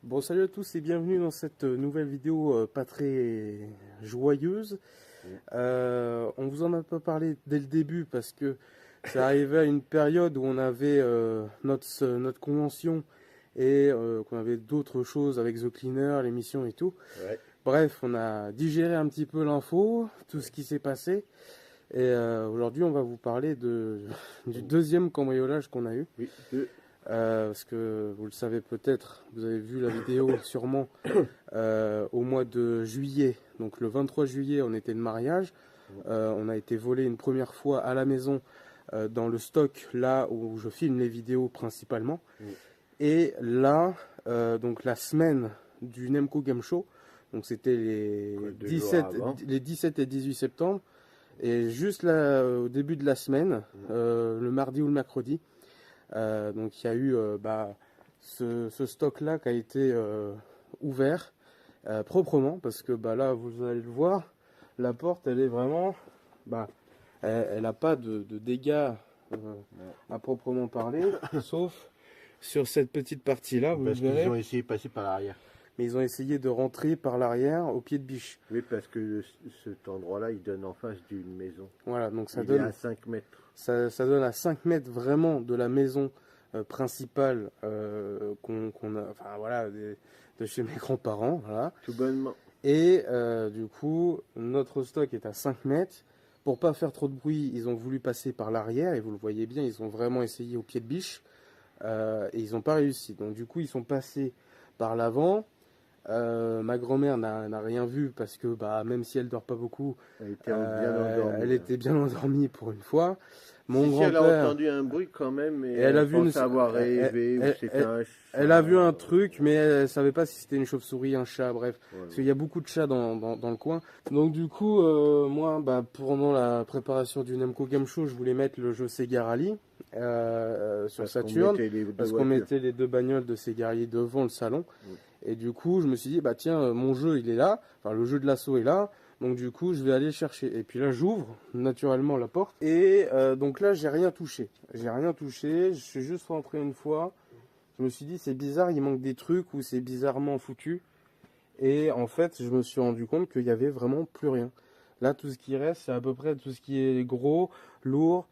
Bon, salut à tous et bienvenue dans cette nouvelle vidéo pas très joyeuse. On vous en a pas parlé dès le début parce que ça arrivait à une période où on avait notre convention et qu'on avait d'autres choses avec The Cleaner, l'émission et tout. Ouais. Bref, on a digéré un petit peu l'info, tout ce qui s'est passé. Et aujourd'hui, on va vous parler du deuxième cambriolage qu'on a eu. Oui, Parce que vous le savez peut-être, vous avez vu la vidéo sûrement au mois de juillet. Donc le 23 juillet, on était de mariage. On a été volé une première fois à la maison dans le stock, là où je filme les vidéos principalement. Et là, donc la semaine du Nemco Game Show, donc c'était les 17 et 18 septembre. Et juste là, au début de la semaine, le mardi ou le mercredi, donc il y a eu ce stock-là qui a été ouvert proprement, parce que là, vous allez le voir, la porte, elle est vraiment, elle n'a pas de dégâts à proprement parler, sauf sur cette petite partie-là, vous parce verrez. qu'ils ont essayé de passer par l'arrière. Mais ils ont essayé de rentrer par l'arrière au pied de biche. Oui, parce que cet endroit-là, il donne en face d'une maison. Voilà, donc ça il donne est à 5 mètres. Ça donne à 5 mètres vraiment de la maison principale qu'on a, enfin voilà, de chez mes grands-parents, voilà. Tout bonnement. Et du coup, notre stock est à 5 mètres. Pour pas faire trop de bruit, ils ont voulu passer par l'arrière, et vous le voyez bien, ils ont vraiment essayé au pied de biche, et ils n'ont pas réussi. Donc du coup, ils sont passés par l'avant. Ma grand-mère n'a rien vu parce que même si elle dort pas beaucoup, elle était bien endormie pour une fois. Mon grand-père, elle a entendu un bruit quand même, et elle a vu avoir rêvé, elle a vu un truc, mais elle savait pas si c'était une chauve-souris, un chat, bref, ouais, parce qu'il y a beaucoup de chats dans le coin. Donc du coup, moi, pendant la préparation du Nemco Game Show, je voulais mettre le jeu Sega Rally sur Saturn, parce qu'on mettait les deux bagnoles de Sega Rally devant le salon. Et du coup, je me suis dit, tiens, mon jeu, il est là, enfin le jeu de l'assaut est là, donc du coup, je vais aller chercher. Et puis là, j'ouvre naturellement la porte, et donc là, j'ai rien touché. Je suis juste rentré une fois, je me suis dit, c'est bizarre, il manque des trucs, ou c'est bizarrement foutu. Et en fait, je me suis rendu compte qu'il y avait vraiment plus rien. Là, tout ce qui reste, c'est à peu près tout ce qui est gros, lourd,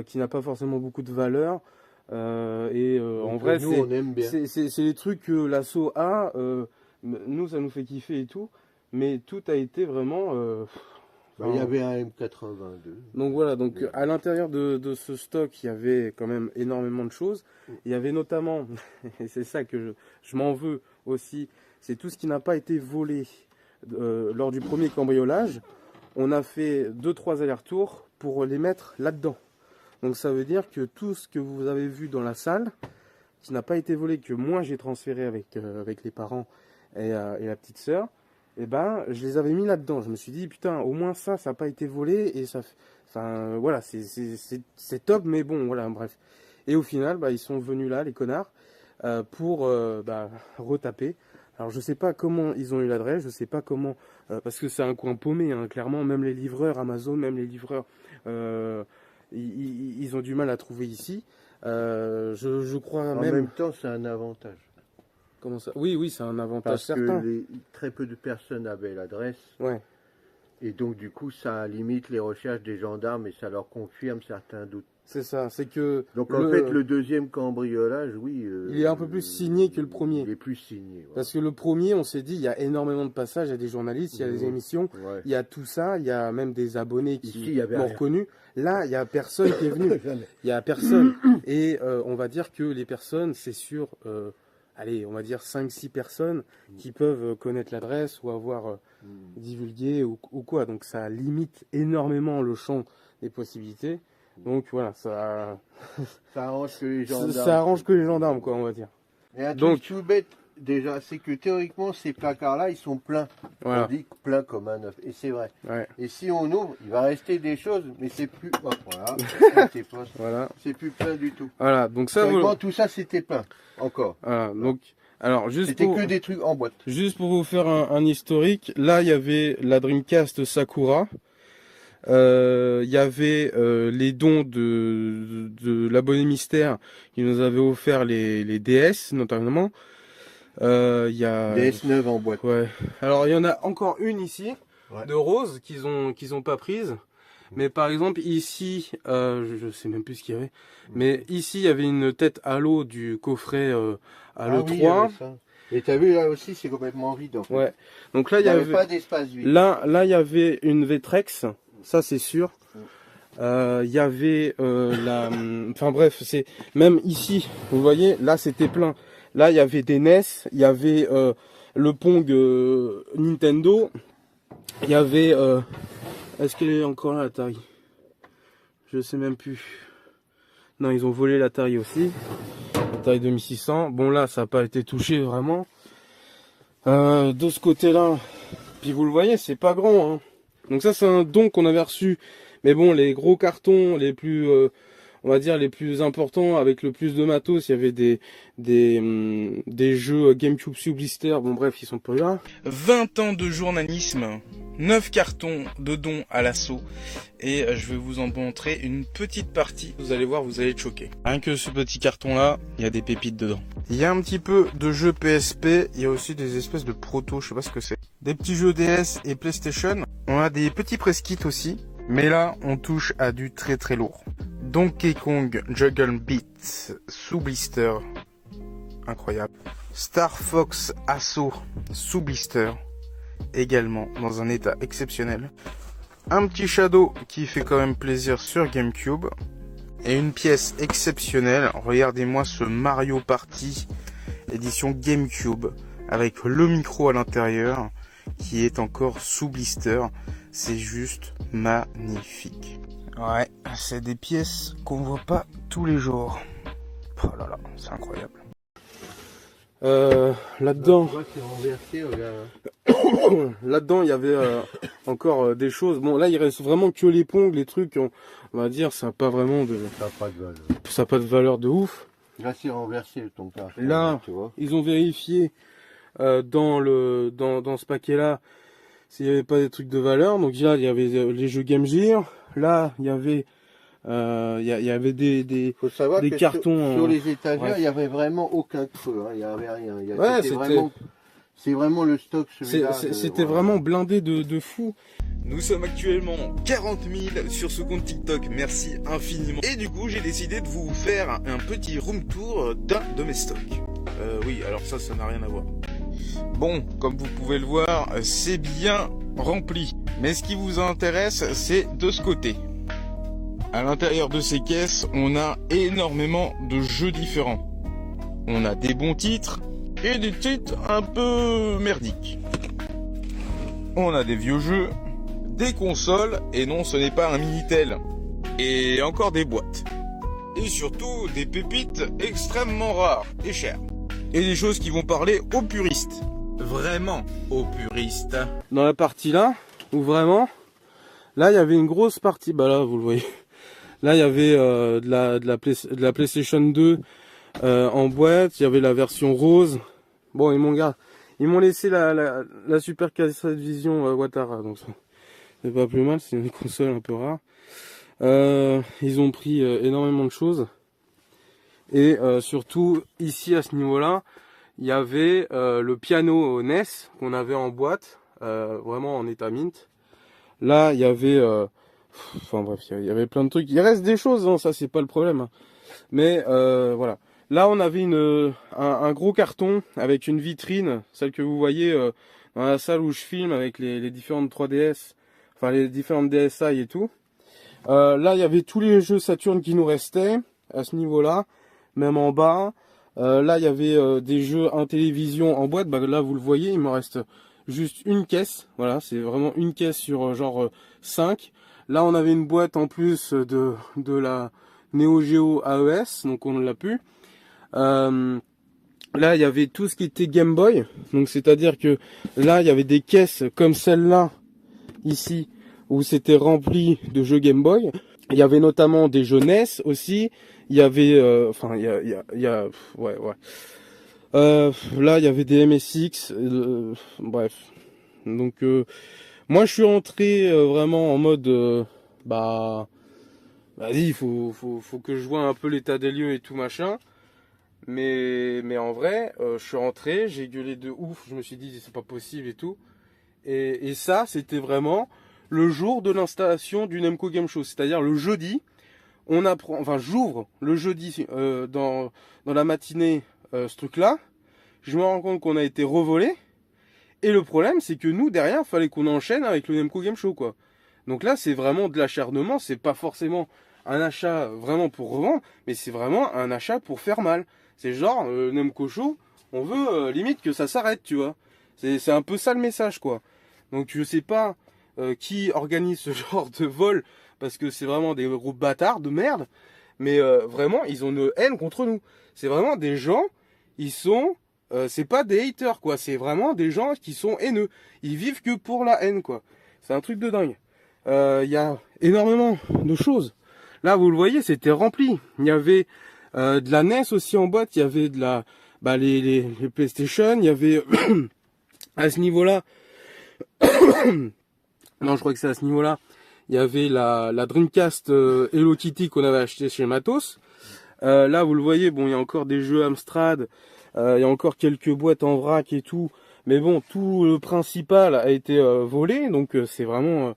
qui n'a pas forcément beaucoup de valeur. En vrai, c'est les trucs que l'assaut a. Nous, ça nous fait kiffer et tout. Mais tout a été vraiment. Il y avait un M82. Donc voilà, donc à l'intérieur de ce stock, il y avait quand même énormément de choses. Il y avait notamment, et c'est ça que je m'en veux aussi, c'est tout ce qui n'a pas été volé lors du premier cambriolage. On a fait 2-3 allers-retours pour les mettre là-dedans. Donc ça veut dire que tout ce que vous avez vu dans la salle, qui n'a pas été volé, que moi j'ai transféré avec les parents et la petite sœur, je les avais mis là-dedans. Je me suis dit, putain, au moins ça n'a pas été volé, et ça, enfin voilà, c'est top, mais bon, voilà, bref. Et au final, ils sont venus là, les connards, pour retaper. Alors je sais pas comment ils ont eu l'adresse, je sais pas comment, parce que c'est un coin paumé, hein, clairement, même les livreurs Amazon, même les livreurs... ils ont du mal à trouver ici. Je crois en même temps, c'est un avantage. Comment ça? Oui, c'est un avantage certain. Parce que très peu de personnes avaient l'adresse. Ouais. Et donc, du coup, ça limite les recherches des gendarmes et ça leur confirme certains doutes. C'est ça, c'est que... Donc, en fait, le deuxième cambriolage, oui... il est un peu plus signé que le premier. Il est plus signé. Voilà. Parce que le premier, on s'est dit, il y a énormément de passages, il y a des journalistes, il y a des émissions, il y a tout ça, il y a même des abonnés qui m'ont reconnu. Là, il n'y a personne qui est venu. Il n'y a personne. Et on va dire que les personnes, c'est sur... allez, on va dire 5-6 personnes qui peuvent connaître l'adresse ou avoir divulgué ou quoi. Donc ça limite énormément le champ des possibilités. Donc voilà, ça arrange que les gendarmes. Ça arrange que les gendarmes, quoi, on va dire. Et un truc tout bête, déjà, c'est que théoriquement, ces placards-là, ils sont pleins. Voilà. On dit plein comme un œuf. Et c'est vrai. Ouais. Et si on ouvre, il va rester des choses, mais c'est plus... Oh, voilà. Voilà. C'est plus plein du tout. Voilà, donc ça... Tout ça, c'était plein. Encore. Voilà, donc... Alors, c'était que des trucs en boîte. Juste pour vous faire un historique, là, il y avait la Dreamcast Sakura. Il y avait les dons de l'abonné mystère qui nous avait offert les DS notamment. Il y a... DS9 en boîte. Ouais. Alors il y en a encore une ici, Ouais. de rose, qu'ils ont pas prise. Mais par exemple ici, je sais même plus ce qu'il y avait. Mais ici il y avait une tête halo du coffret Halo Oui, 3. il y avait ça. Et t'as vu là aussi, c'est complètement vide en fait. Ouais. Donc là il Il y n'y avait avait pas d'espace vide. là il y avait une Vtrex, ça c'est sûr. Il y avait la, enfin bref, c'est même ici, vous voyez, là c'était plein. Là il y avait des NES, il y avait le Pong Nintendo, il y avait, est-ce qu'elle est encore là l'Atari? Je sais même plus. Non, ils ont volé l'Atari aussi, l'Atari 2600. Bon là, ça n'a pas été touché vraiment. De ce côté-là, puis vous le voyez, c'est pas grand. Hein. Donc ça, c'est un don qu'on avait reçu. Mais bon, les gros cartons, les plus, on va dire les plus importants, avec le plus de matos, il y avait des jeux GameCube sous blister. Bon bref, ils sont pas là. 20 ans de journalisme, 9 cartons de dons à l'assaut. Et je vais vous en montrer une petite partie. Vous allez voir, vous allez être choqués. Rien que ce petit carton-là, il y a des pépites dedans. Il y a un petit peu de jeux PSP. Il y a aussi des espèces de proto, je sais pas ce que c'est. Des petits jeux DS et PlayStation. On a des petits press kits aussi. Mais là, on touche à du très très lourd. Donkey Kong Juggle Beat sous blister. Incroyable. Star Fox Assault sous blister. Également dans un état exceptionnel. Un petit Shadow qui fait quand même plaisir sur GameCube. Et une pièce exceptionnelle. Regardez-moi ce Mario Party édition GameCube. Avec le micro à l'intérieur. Qui est encore sous blister. C'est juste magnifique. Ouais, c'est des pièces qu'on voit pas tous les jours. Oh là là, c'est incroyable. Là-dedans, là-dedans, il y avait encore des choses. Bon, là, il reste vraiment que les Pong, les trucs. On va dire, ça n'a pas vraiment de. Ça n'a pas de valeur. Ça n'a pas de valeur de ouf. Là, c'est renversé ton cas. Là, tu vois. ils ont vérifié dans ce paquet-là s'il n'y avait pas des trucs de valeur. Donc là, il y avait les jeux Game Gear. Là, il y avait des Faut savoir des que cartons sur les étagères, ouais. il n'y avait vraiment aucun creux. Hein. Il n'y avait rien. Ouais, c'est vraiment le stock. C'était vraiment blindé de fou. Nous sommes actuellement 40 000 sur ce compte TikTok. Merci infiniment. Et du coup, j'ai décidé de vous faire un petit room tour d'un de mes stocks. Oui, alors ça n'a rien à voir. Bon, comme vous pouvez le voir, c'est bien rempli. Mais ce qui vous intéresse, c'est de ce côté. À l'intérieur de ces caisses, on a énormément de jeux différents. On a des bons titres et des titres un peu merdiques. On a des vieux jeux, des consoles, et non, ce n'est pas un Minitel. Et encore des boîtes. Et surtout, des pépites extrêmement rares et chères. Et des choses qui vont parler aux puristes. Vraiment aux puristes. Dans la partie là, où vraiment, là il y avait une grosse partie, bah là vous le voyez. Là il y avait de la PlayStation 2 en boîte, il y avait la version rose. Bon, ils m'ont laissé la Super Cassette Vision Watara, donc c'est pas plus mal, c'est une console un peu rare. Ils ont pris énormément de choses. Et surtout ici à ce niveau-là, il y avait le piano NES qu'on avait en boîte, vraiment en état mint. Là, il y avait, enfin bref, il y avait plein de trucs. Il reste des choses, hein, ça c'est pas le problème. Hein. Mais voilà. Là, on avait un gros carton avec une vitrine, celle que vous voyez dans la salle où je filme avec les différentes 3DS, enfin les différentes DSi et tout. Là, il y avait tous les jeux Saturn qui nous restaient à ce niveau-là, même en bas. Là, il y avait des jeux en télévision en boîte. Bah, là, vous le voyez, il me reste juste une caisse. Voilà, c'est vraiment une caisse sur genre 5. Là, on avait une boîte en plus de la Neo Geo AES, donc on l'a pu. Là, il y avait tout ce qui était Game Boy. Donc, c'est-à-dire que là, il y avait des caisses comme celle-là, ici, où c'était rempli de jeux Game Boy. Il y avait notamment des jeux NES aussi. Il y avait, enfin, ouais. Là, il y avait des MSX, bref. Donc, moi, je suis rentré vraiment en mode, bah, vas-y, faut que je vois un peu l'état des lieux et tout machin. Mais en vrai, je suis rentré, j'ai gueulé de ouf, je me suis dit c'est pas possible et tout. Et ça, c'était vraiment le jour de l'installation du Nemco Game Show, c'est-à-dire le jeudi. On apprend, enfin j'ouvre le jeudi dans la matinée ce truc-là. Je me rends compte qu'on a été revolé. Et le problème, c'est que nous, derrière, il fallait qu'on enchaîne avec le Nemco Game Show, quoi. Donc là, c'est vraiment de l'acharnement. C'est pas forcément un achat vraiment pour revendre, mais c'est vraiment un achat pour faire mal. C'est genre, Nemco Show, on veut limite que ça s'arrête, tu vois. C'est un peu ça le message, quoi. Donc je sais pas qui organise ce genre de vol, parce que c'est vraiment des gros bâtards de merde. Mais vraiment, ils ont une haine contre nous. C'est vraiment des gens, ils sont... c'est pas des haters, quoi. C'est vraiment des gens qui sont haineux. Ils vivent que pour la haine, quoi. C'est un truc de dingue. Il y a énormément de choses. Là, vous le voyez, c'était rempli. Il y avait de la NES aussi en boîte. Il y avait de la, les PlayStation. Il y avait à ce niveau-là. Non, je crois que c'est à ce niveau-là. Il y avait la Dreamcast Hello Kitty qu'on avait acheté chez Matos. Là, vous le voyez, bon, il y a encore des jeux Amstrad. Il y a encore quelques boîtes en vrac et tout. Mais bon, tout le principal a été volé. Donc c'est vraiment...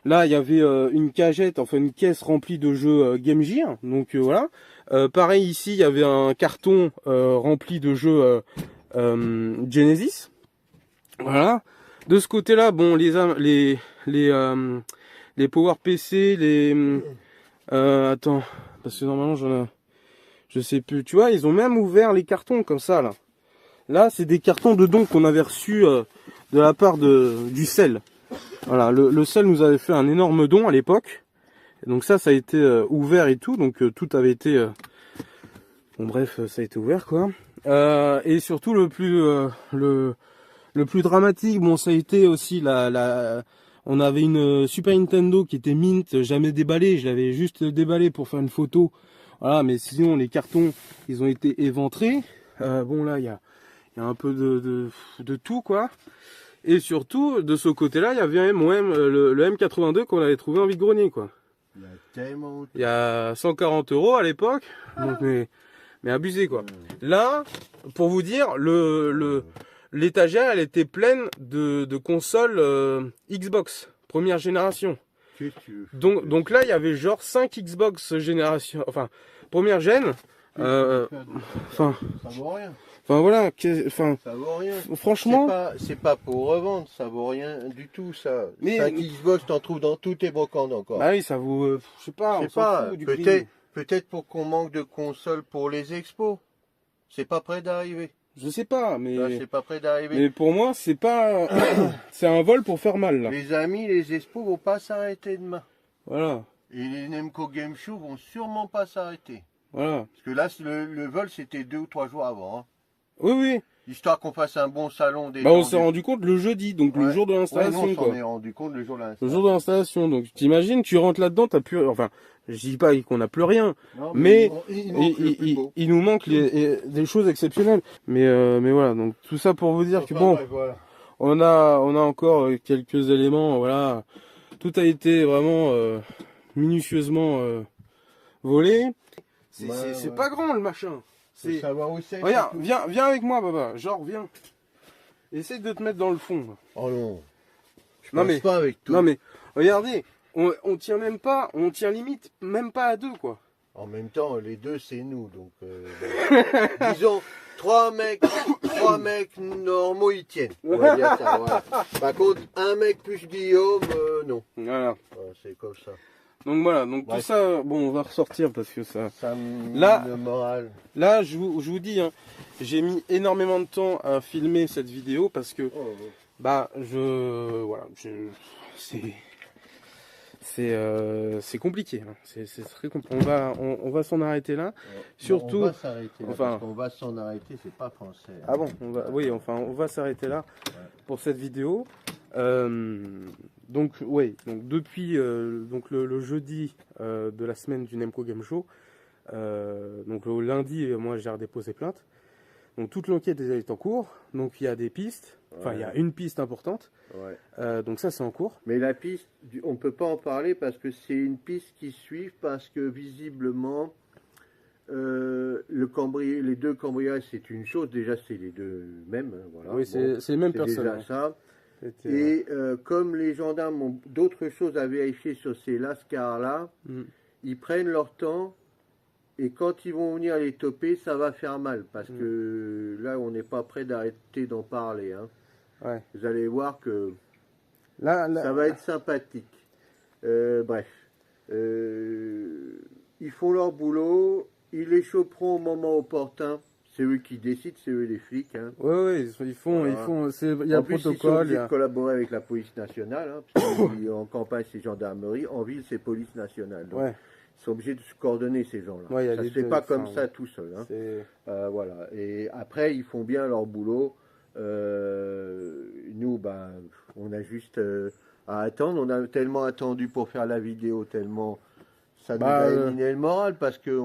Là, il y avait une cagette, enfin une caisse remplie de jeux Game Gear. Donc voilà. Pareil ici, il y avait un carton rempli de jeux Genesis. Voilà. De ce côté-là, bon, les Power PC, attends, parce que normalement j'en ai... Je sais plus. Tu vois, ils ont même ouvert les cartons comme ça, là. Là, c'est des cartons de dons qu'on avait reçus de la part du sel. Voilà, le sel nous avait fait un énorme don à l'époque. Donc ça a été ouvert et tout. Donc tout avait été... Bon bref, ça a été ouvert, quoi. Et surtout, le plus dramatique, bon, ça a été aussi on avait une Super Nintendo qui était mint, jamais déballée. Je l'avais juste déballée pour faire une photo. Voilà, mais sinon les cartons, ils ont été éventrés. Bon là, il y a un peu de tout, quoi. Et surtout, de ce côté-là, il y avait le M82 qu'on avait trouvé en vide-grenier, quoi. Il y a 140 € à l'époque, donc mais abusé, quoi. Là, pour vous dire, l'étagère, elle était pleine de consoles Xbox première génération. Donc là, il y avait genre 5 Xbox génération, enfin première gêne. Ça vaut rien. Enfin voilà, ça vaut rien. Franchement, c'est pas pour revendre, ça vaut rien du tout, ça. Mais 5 Xbox, t'en trouves dans tous tes brocantes encore. Bah oui, ça vaut, je sais pas, on s'en fout du prix. Peut-être pour qu'on manque de consoles pour les expos. C'est pas près d'arriver. Je sais pas, mais là, c'est pas près d'arriver. Mais pour moi, c'est pas, c'est un vol pour faire mal là. Les amis, les expos vont pas s'arrêter demain. Voilà. Et les Nemco Game Show vont sûrement pas s'arrêter. Voilà. Parce que là, le vol, c'était 2 ou 3 jours avant. Hein. Oui, oui. Histoire qu'on fasse un bon salon des. Bah, on s'est rendu compte le jeudi, donc le jour de l'installation. On s'en est rendu compte le jour de l'installation. Le jour de l'installation, donc t'imagines, tu rentres là-dedans, t'as plus, enfin, je dis pas qu'on n'a plus rien, non, mais il nous manque des choses exceptionnelles. Mais voilà, donc tout ça pour vous dire que bon, voilà. on a encore quelques éléments, voilà, tout a été vraiment minutieusement volé. C'est pas grand le machin. Regarde, viens avec moi, Baba. Genre, viens. Essaye de te mettre dans le fond. Oh non. Je pense pas avec toi. Non mais, regardez, on tient même pas, on tient limite même pas à 2, quoi. En même temps, les 2 c'est nous, donc disons 3 mecs normaux ils tiennent. On va dire ça, voilà. Par contre, un mec plus Guillaume, non. Voilà. C'est comme ça. Donc voilà, donc tout ça, bon, on va ressortir parce que ça là, le moral. Là, je vous dis, hein, j'ai mis énormément de temps à filmer cette vidéo parce que, voilà, c'est compliqué. Hein. C'est très compliqué. On va s'en arrêter là. Surtout, on va s'arrêter là, parce qu'on va s'en arrêter, c'est pas français. Ah bon, on va s'arrêter là pour cette vidéo. Donc depuis donc le jeudi de la semaine du Nemco Game Show, donc le lundi, moi j'ai redéposé plainte. Donc toute l'enquête est en cours. Donc il y a des pistes. Enfin il y a une piste importante. Donc ça c'est en cours. Mais la piste, on peut pas en parler parce que c'est une piste qui suit parce que visiblement les deux cambriolages, c'est une chose. Déjà, c'est les deux mêmes. Hein, voilà. Oui, c'est les mêmes personnes. Déjà ça. Et comme les gendarmes ont d'autres choses à vérifier sur ces lascars-là, ils prennent leur temps. Et quand ils vont venir les toper, ça va faire mal. Parce que là, on n'est pas prêt d'arrêter d'en parler. Hein. Ouais. Vous allez voir que là, ça va être sympathique. Bref. Ils font leur boulot. Ils les choperont au moment opportun. C'est eux qui décident, c'est eux les flics. Hein. Oui, ils font, il y a le protocole. Ils sont obligés de collaborer avec la police nationale. Hein, parce qu'en campagne, c'est gendarmerie. En ville, c'est police nationale. Donc, ils sont obligés de se coordonner, ces gens-là. Ça ne se fait pas comme ça tout seul. Hein. Voilà. Et après, ils font bien leur boulot. Nous, on a juste à attendre. On a tellement attendu pour faire la vidéo, tellement ça nous a éliminé le moral parce que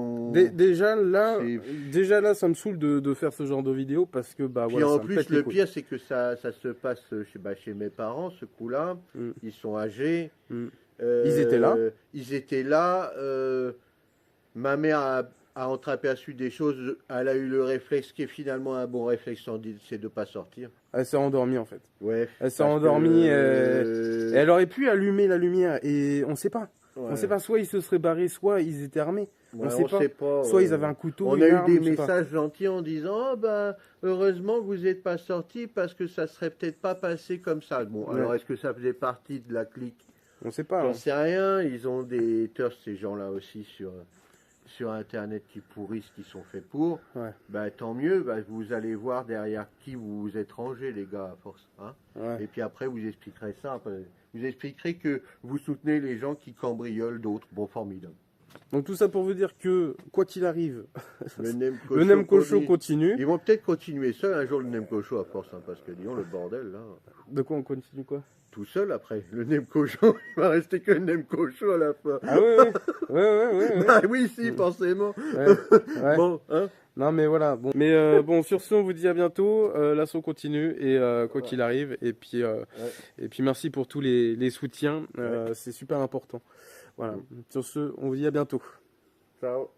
déjà là, ça me saoule de faire ce genre de vidéo parce que Puis en plus, le pire, c'est que ça se passe chez mes parents, ce coup-là. Ils sont âgés. Ils étaient là. Ils étaient là. Ma mère a entreaperçu des choses. Elle a eu le réflexe qui est finalement un bon réflexe, c'est de ne pas sortir. Elle s'est endormie en fait. Ouais. Elle s'est endormie. Elle aurait pu allumer la lumière et on ne sait pas. On ne sait pas, soit ils se seraient barrés, soit ils étaient armés. On ne sait pas. Soit ils avaient un couteau. On a eu des messages gentils en disant heureusement que vous n'êtes pas sortis parce que ça ne serait peut-être pas passé comme ça. Bon, alors est-ce que ça faisait partie de la clique? On ne sait pas. J'en sais rien. Ils ont des haters, ces gens-là aussi, sur Internet qui pourrissent, qui sont faits pour. Tant mieux. Vous allez voir derrière qui vous vous êtes rangés, les gars, à force. Hein. Et puis après, vous expliquerez ça. Vous expliquerez que vous soutenez les gens qui cambriolent d'autres. Bon, formidable. Donc tout ça pour vous dire que, quoi qu'il arrive, le Nemco Show continue. Ils vont peut-être continuer seul un jour le Nemco Show à force, hein, parce que disons le bordel là. De quoi on continue quoi? Tout seul après. Le Nemco Show, il va rester que le Nemco Show à la fin. Ah ouais. Oui, si, forcément. Bon, hein. Non mais voilà, bon. Mais bon, sur ce, on vous dit à bientôt. L'assaut continue et quoi qu'il arrive. Et puis merci pour tous les soutiens. C'est super important. Voilà. Sur ce, on vous dit à bientôt. Ciao.